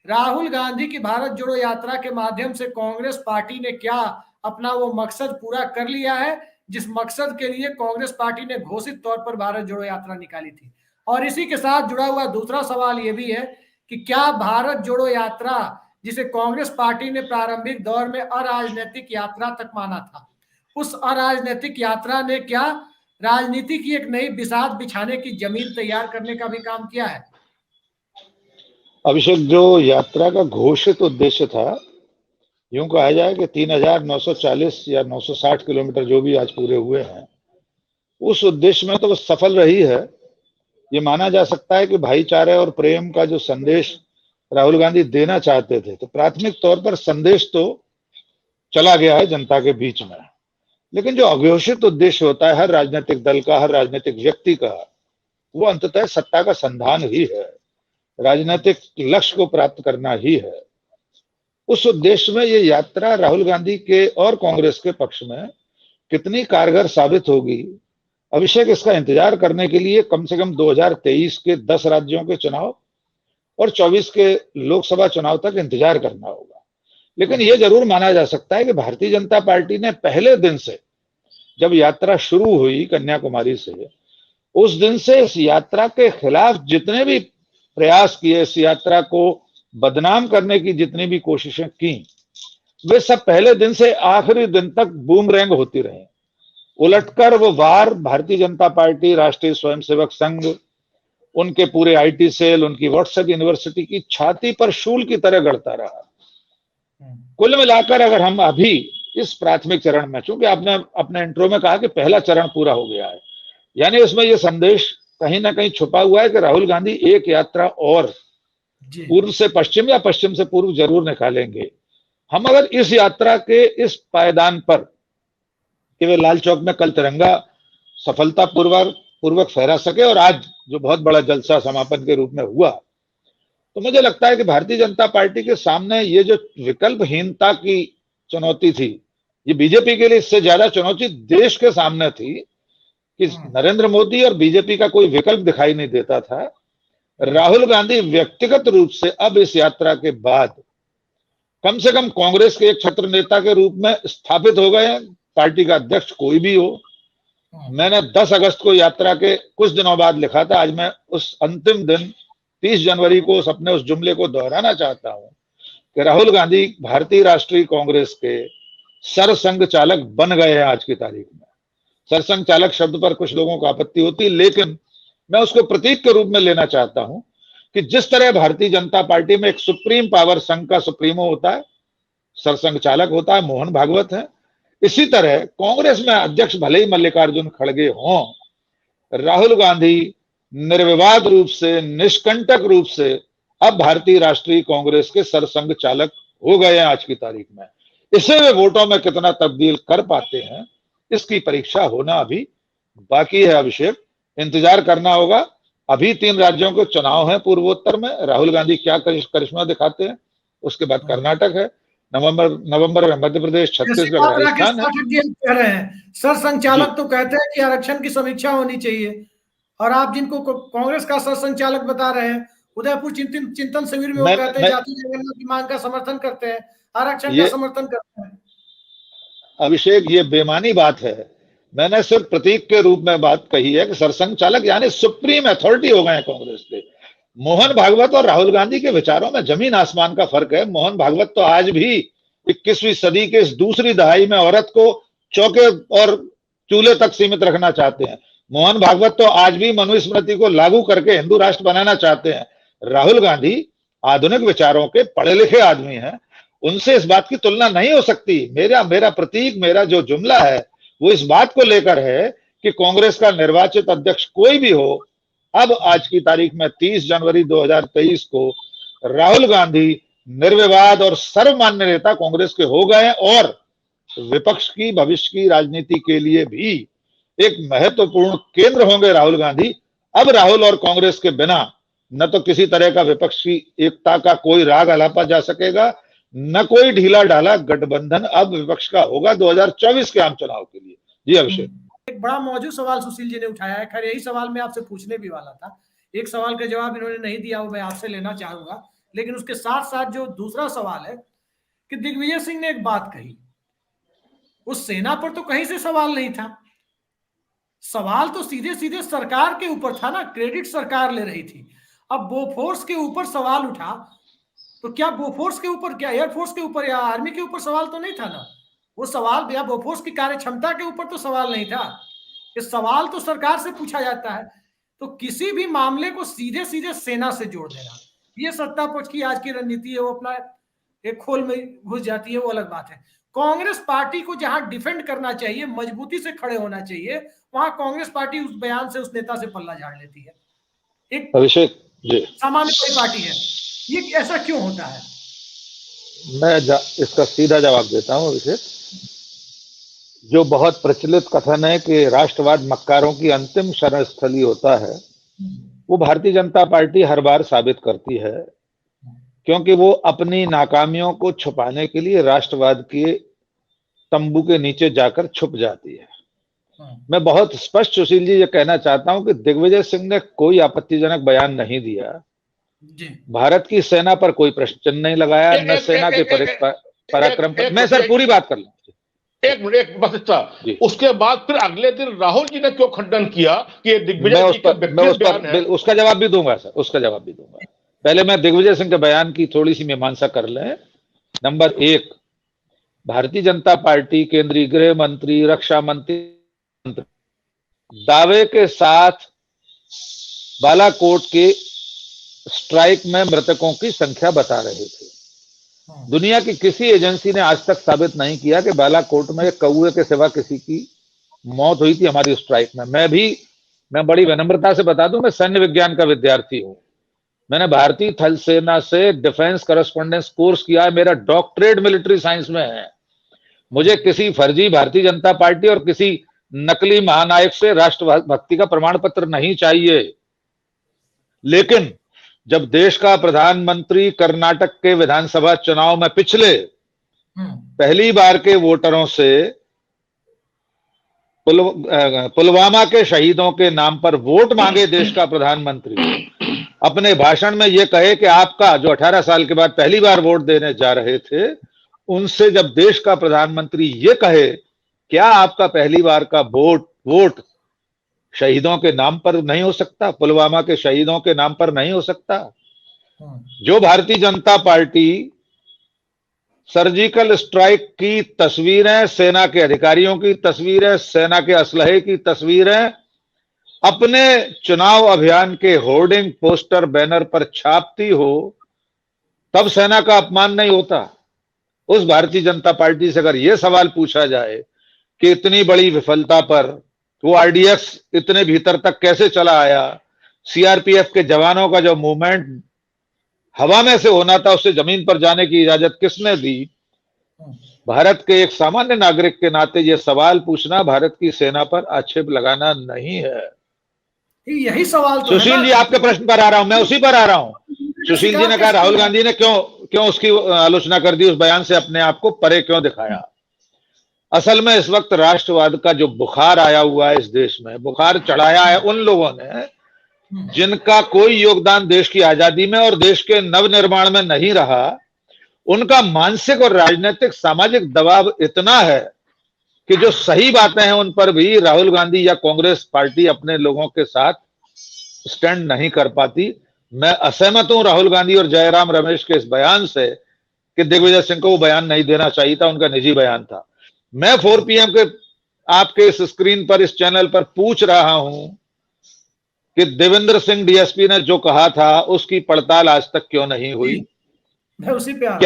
राहुल गांधी की भारत जोड़ो यात्रा के माध्यम से कांग्रेस पार्टी ने क्या अपना वो मकसद पूरा कर लिया है, जिस मकसद के लिए कांग्रेस पार्टी ने घोषित तौर पर भारत जोड़ो यात्रा निकाली थी। और इसी के साथ जुड़ा हुआ दूसरा सवाल ये भी है कि क्या भारत जोड़ो यात्रा, जिसे कांग्रेस पार्टी ने प्रारंभिक दौर में अराजनीतिक यात्रा तक माना था, उस अराजनीतिक यात्रा ने क्या राजनीति की एक नई बिसात बिछाने की जमीन तैयार करने का भी काम किया है? अभिषेक, जो यात्रा का घोषित उद्देश्य था, यूं कहा जाए कि 3,940 या 960 किलोमीटर जो भी आज पूरे हुए हैं, उस उद्देश्य में तो वो सफल रही है। ये माना जा सकता है कि भाईचारे और प्रेम का जो संदेश राहुल गांधी देना चाहते थे, तो प्राथमिक तौर पर संदेश तो चला गया है जनता के बीच में। लेकिन जो अघोषित उद्देश्य होता है हर राजनीतिक दल का, हर राजनीतिक व्यक्ति का, वो अंततः सत्ता का संधान ही है, राजनीतिक लक्ष्य को प्राप्त करना ही है। उस उद्देश्य में ये यात्रा राहुल गांधी के और कांग्रेस के पक्ष में कितनी कारगर साबित होगी, अभिषेक, इसका इंतजार करने के लिए कम से कम 2023 के 10 राज्यों के चुनाव और 24 के लोकसभा चुनाव तक इंतजार करना होगा। लेकिन यह जरूर माना जा सकता है कि भारतीय जनता पार्टी ने पहले दिन से, जब यात्रा शुरू हुई कन्याकुमारी से, उस दिन से इस यात्रा के खिलाफ जितने भी प्रयास किए, इस यात्रा को बदनाम करने की जितनी भी कोशिशें की, वे सब पहले दिन से आखिरी दिन तक बूमरैंग होती रही। उलटकर वो वार भारतीय जनता पार्टी, राष्ट्रीय स्वयंसेवक संघ, उनके पूरे आईटी सेल, उनकी व्हाट्सएप यूनिवर्सिटी की छाती पर शूल की तरह गड़ता रहा। कुल मिलाकर अगर हम अभी इस प्राथमिक चरण में, चूंकि आपने अपने इंट्रो में कहा कि पहला चरण पूरा हो गया है, यानी उसमें यह संदेश कहीं ना कहीं छुपा हुआ है कि राहुल गांधी एक यात्रा और पूर्व से पश्चिम या पश्चिम से पूर्व जरूर निकालेंगे। हम अगर इस यात्रा के इस पायदान पर कि वे लाल चौक में कल तिरंगा सफलता पूर्वक फहरा सके और आज जो बहुत बड़ा जलसा समापन के रूप में हुआ, तो मुझे लगता है कि भारतीय जनता पार्टी के सामने ये जो विकल्पहीनता की चुनौती थी, ये बीजेपी के लिए इससे ज्यादा चुनौती देश के सामने थी कि नरेंद्र मोदी और बीजेपी का कोई विकल्प दिखाई नहीं देता था। राहुल गांधी व्यक्तिगत रूप से अब इस यात्रा के बाद कम से कम कांग्रेस के एक छत्र नेता के रूप में स्थापित हो गए। पार्टी का अध्यक्ष कोई भी हो, मैंने 10 अगस्त को यात्रा के कुछ दिनों बाद लिखा था, आज मैं उस अंतिम दिन 30 जनवरी को उस जुमले को दोहराना चाहता हूं कि राहुल गांधी भारतीय राष्ट्रीय कांग्रेस के सरसंघ चालक बन गए हैं आज की तारीख में। सरसंघ चालक शब्द पर कुछ लोगों को आपत्ति होती, लेकिन मैं उसको प्रतीक के रूप में लेना चाहता हूं कि जिस तरह भारतीय जनता पार्टी में एक सुप्रीम पावर संघ का सुप्रीमो होता है, सरसंघ चालक होता है, मोहन भागवत है, इसी तरह कांग्रेस में अध्यक्ष भले ही मल्लिकार्जुन खड़गे हों, राहुल गांधी निर्विवाद रूप से, निष्कंटक रूप से अब भारतीय राष्ट्रीय कांग्रेस के सरसंघ चालक हो गए हैं आज की तारीख में। इसे वे वोटों में कितना तब्दील कर पाते हैं, इसकी परीक्षा होना अभी बाकी है। अभिषेक, इंतजार करना होगा। अभी 3 राज्यों के चुनाव हैं पूर्वोत्तर में, राहुल गांधी क्या करिश्मा दिखाते हैं। उसके बाद कर्नाटक है, नवंबर में मध्य प्रदेश, छत्तीसगढ़, राजस्थान है। कह रहे हैं सरसंचालक तो कहते हैं कि आरक्षण की समीक्षा होनी चाहिए, और आप जिनको कांग्रेस का सरसंचालक बता रहे हैं, उदयपुर चिंतन शिविर में वो कहते हैं जाति जनगणना की मांग का समर्थन करते हैं, आरक्षण का समर्थन करते हैं। अभिषेक, ये बेमानी बात है। मैंने सिर्फ प्रतीक के रूप में बात कही है कि सरसंघ चालक यानी सुप्रीम अथॉरिटी हो गए हैं कांग्रेस के। मोहन भागवत और राहुल गांधी के विचारों में जमीन आसमान का फर्क है। मोहन भागवत तो आज भी 21वीं सदी के इस दूसरी दहाई में औरत को चौके और चूल्हे तक सीमित रखना चाहते हैं। मोहन भागवत तो आज भी मनुस्मृति को लागू करके हिंदू राष्ट्र बनाना चाहते हैं। राहुल गांधी आधुनिक विचारों के पढ़े लिखे आदमी हैं, उनसे इस बात की तुलना नहीं हो सकती। मेरा प्रतीक, मेरा जो जुमला है वो इस बात को लेकर है कि कांग्रेस का निर्वाचित अध्यक्ष कोई भी हो, अब आज की तारीख में 30 जनवरी 2023 को राहुल गांधी निर्विवाद और सर्वमान्य नेता कांग्रेस के हो गए और विपक्ष की भविष्य की राजनीति के लिए भी एक महत्वपूर्ण केंद्र होंगे राहुल गांधी। अब राहुल और कांग्रेस के बिना न तो किसी तरह का विपक्ष की एकता का कोई राग अलापा जा सकेगा, न कोई ढीला ढाला गठबंधन अब विपक्ष का होगा 2024 के आम चुनाव के लिए। जी अभिषेक, एक बड़ा मौजूद सवाल सुशील जी ने उठाया है। खैर यही सवाल मैं आपसे पूछने भी वाला था। एक सवाल का जवाब इन्होंने नहीं दिया, वो मैं आपसे लेना चाहूंगा लेकिन उसके साथ साथ जो दूसरा सवाल है कि दिग्विजय सिंह ने एक बात कही, उस सेना पर तो कहीं से सवाल नहीं था, सवाल तो सीधे सीधे सरकार के ऊपर था ना, क्रेडिट सरकार ले रही थी। अब बोफोर्स के ऊपर सवाल उठा तो क्या बोफोर्स के ऊपर, क्या एयरफोर्स के ऊपर या आर्मी के ऊपर सवाल तो नहीं था ना, वो सवाल या बोफोर्स की कार्य क्षमता के ऊपर तो सवाल नहीं था, ये सवाल तो सरकार से पूछा जाता है। तो किसी भी मामले को सीधे सीधे सेना से जोड़ देना, ये सत्ता पक्ष की आज की रणनीति है, वो अपना एक खोल में घुस जाती है, वो अलग बात है। कांग्रेस पार्टी को जहां डिफेंड करना चाहिए, मजबूती से खड़े होना चाहिए, वहां कांग्रेस पार्टी उस बयान से, उस नेता से पल्ला झाड़ लेती है। एक अभिषेक जी, सामान्य पार्टी है, ये ऐसा क्यों होता है? मैं इसका सीधा जवाब देता हूं अभिषेक। जो बहुत प्रचलित कथन है कि राष्ट्रवाद मक्कारों की अंतिम शरण स्थली होता है, वो भारतीय जनता पार्टी हर बार साबित करती है, क्योंकि वो अपनी नाकामियों को छुपाने के लिए राष्ट्रवाद के तंबू के नीचे जाकर छुप जाती है। मैं बहुत स्पष्ट सुशील जी ये कहना चाहता हूं कि दिग्विजय सिंह ने कोई आपत्तिजनक बयान नहीं दिया, भारत की सेना पर कोई प्रश्न चिन्ह नहीं लगाया, न सेना के पराक्रम पर। मैं सर पूरी बात कर लूं, एक मिनट बस। उसके बाद फिर अगले दिन राहुल जी ने क्यों खंडन किया कि ये दिग्विजय सिंह का व्यक्तिगत बयान है? उसका जवाब भी दूंगा सर, उसका जवाब भी दूंगा। पहले मैं दिग्विजय सिंह के बयान की थोड़ी सी मीमांसा कर लें। नंबर एक, भारतीय जनता पार्टी केंद्रीय गृह मंत्री, रक्षा मंत्री दावे के साथ बालाकोट के स्ट्राइक में मृतकों की संख्या बता रहे थे। दुनिया की किसी एजेंसी ने आज तक साबित नहीं किया कि बालाकोट में कौए के सिवा किसी की मौत हुई थी हमारी स्ट्राइक में। मैं बड़ी विनम्रता से बता दूं, मैं सैन्य विज्ञान का विद्यार्थी हूं, मैंने भारतीय थल सेना से डिफेंस करस्पॉन्डेंस कोर्स किया है, मेरा डॉक्टरेट मिलिट्री साइंस में है। मुझे किसी फर्जी भारतीय जनता पार्टी और किसी नकली महानायक से राष्ट्रभक्ति का प्रमाण पत्र नहीं चाहिए। लेकिन जब देश का प्रधानमंत्री कर्नाटक के विधानसभा चुनाव में पिछले पहली बार के वोटरों से पुलवामा के शहीदों के नाम पर वोट मांगे देश का प्रधानमंत्री, अपने भाषण में यह कहे कि आपका जो 18 साल के बाद पहली बार वोट देने जा रहे थे, उनसे जब देश का प्रधानमंत्री ये कहे क्या आपका पहली बार का वोट शहीदों के नाम पर नहीं हो सकता, पुलवामा के शहीदों के नाम पर नहीं हो सकता? जो Bharatiya Janata party surgical strike की तस्वीरें, सेना के अधिकारियों की तस्वीरें, सेना के असलहे की तस्वीरें अपने चुनाव अभियान के होर्डिंग, पोस्टर, बैनर पर छापती हो, तब सेना का अपमान नहीं होता? उस भारतीय जनता पार्टी से अगर यह सवाल पूछा जाए कि इतनी बड़ी विफलता पर वो आरडीएक्स इतने भीतर तक कैसे चला आया, सीआरपीएफ के जवानों का जो मूवमेंट हवा में से होना था उसे जमीन पर जाने की इजाजत किसने दी, भारत के एक सामान्य नागरिक के नाते यह सवाल पूछना भारत की सेना पर आक्षेप लगाना नहीं है। यही सवाल तो सुशील जी आपके प्रश्न पर आ रहा हूं, मैं उसी पर आ रहा हूं। सुशील जी ने कहा राहुल गांधी ने क्यों उसकी आलोचना कर दी, उस बयान से अपने आप को परे क्यों दिखाया। असल में इस वक्त राष्ट्रवाद का जो बुखार आया हुआ है इस देश में, बुखार चढ़ाया है उन लोगों ने जिनका कोई योगदान देश की आजादी में और देश के नवनिर्माण में नहीं रहा। उनका मानसिक और राजनीतिक सामाजिक दबाव इतना है कि जो सही बातें हैं उन पर भी राहुल गांधी या कांग्रेस पार्टी अपने लोगों के साथ स्टैंड नहीं कर पाती। मैं असहमत हूं राहुल गांधी और जयराम रमेश के इस बयान से कि दिग्विजय सिंह को वो बयान नहीं देना चाहिए था, उनका निजी बयान था। मैं 4 PM के आपके इस स्क्रीन पर, इस चैनल पर पूछ रहा हूं कि देवेंद्र सिंह डीएसपी ने जो कहा था उसकी पड़ताल आज तक क्यों नहीं हुई? मैं उसी पे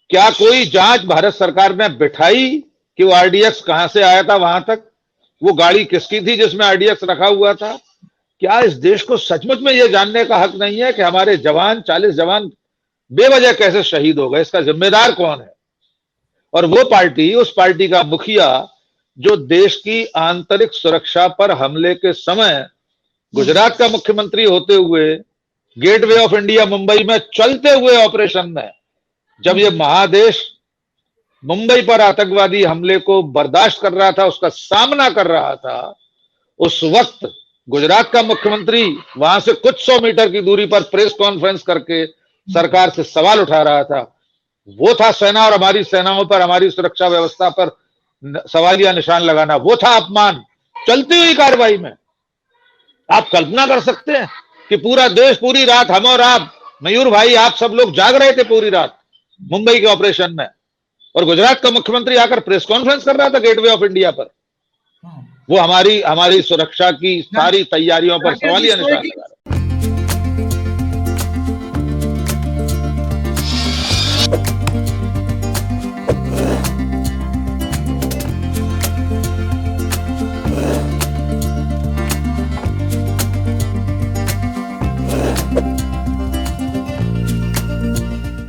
क्या कोई जांच भारत सरकार ने बिठाई कि वो आरडीएक्स कहां से आया था वहां तक? वो गाड़ी किसकी थी जिसमें आरडीएक्स रखा हुआ था? क्या इस देश को सचमुच में यह जानने का हक नहीं है कि हमारे जवान, 40 जवान बेवजह कैसे शहीद हो गए? इसका जिम्मेदार कौन है? और वो पार्टी, उस पार्टी का मुखिया जो देश की आंतरिक सुरक्षा पर हमले के समय गुजरात का मुख्यमंत्री होते हुए गेटवे ऑफ इंडिया मुंबई में चलते हुए ऑपरेशन में, जब ये महादेश मुंबई पर आतंकवादी हमले को बर्दाश्त कर रहा था, उसका सामना कर रहा था, उस वक्त गुजरात का मुख्यमंत्री वहां से कुछ 100 मीटर की दूरी पर प्रेस कॉन्फ्रेंस करके सरकार से सवाल उठा रहा था, वो था सेना और हमारी सेनाओं पर, हमारी सुरक्षा व्यवस्था पर सवालिया निशान लगाना, वो था अपमान चलती हुई कार्रवाई में। आप कल्पना कर सकते हैं कि पूरा देश पूरी रात, हम और आप, मयूर भाई, आप सब लोग जाग रहे थे पूरी रात मुंबई के ऑपरेशन में, और गुजरात का मुख्यमंत्री आकर प्रेस कॉन्फ्रेंस कर रहा था गेटवे ऑफ इंडिया पर। वो हमारी सुरक्षा की सारी तैयारियों पर सवालिया निशान लगा।